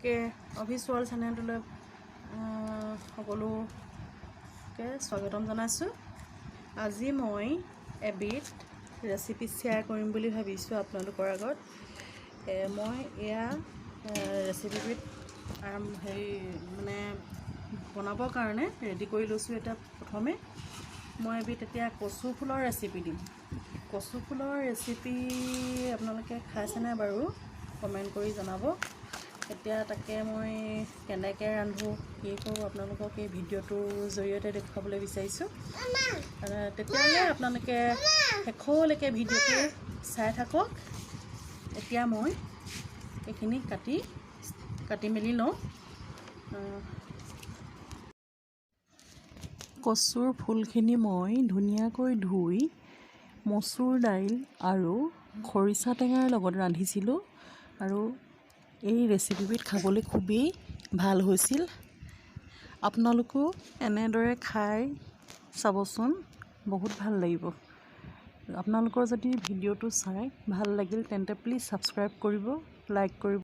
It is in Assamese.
কে অফিচিয়েল চেনেলটোলৈ সকলোকে স্বাগতম জনাইছোঁ। আজি মই এবিধ ৰেচিপি শ্বেয়াৰ কৰিম বুলি ভাবিছোঁ আপোনালোকৰ আগত। মই এয়া ৰেচিপিবিধ বনাবৰ কাৰণে ৰেডি কৰি লৈছোঁ। এতিয়া প্ৰথমে মই এবিধ এতিয়া কচু ফুলৰ ৰেচিপি দিম। কচু ফুলৰ ৰেচিপি আপোনালোকে খাইছেনে বাৰু কমেণ্ট কৰি জনাব। এতিয়া তাকে মই কেনেকৈ ৰান্ধোঁ কি কৰোঁ আপোনালোকক এই ভিডিঅ'টোৰ জৰিয়তে দেখুৱাবলৈ বিচাৰিছোঁ। তেতিয়াহ'লে আপোনালোকে শেষলৈকে ভিডিঅ'টো চাই থাকক। এতিয়া মই এইখিনি কাটি মেলি লওঁ। কচুৰ ফুলখিনি মই ধুনীয়াকৈ ধুই মচুৰ দাইল আৰু খৰিচা টেঙাৰ লগত ৰান্ধিছিলোঁ আৰু এই ৰেচিপিবিধ খাবলৈ খুবেই ভাল হৈছিল। আপোনালোকেও এনেদৰে খাই চাবচোন, বহুত ভাল লাগিব। আপোনালোকৰ যদি ভিডিঅ'টো চাই ভাল লাগিল তেন্তে প্লিজ ছাবস্ক্ৰাইব কৰিব, লাইক কৰিব।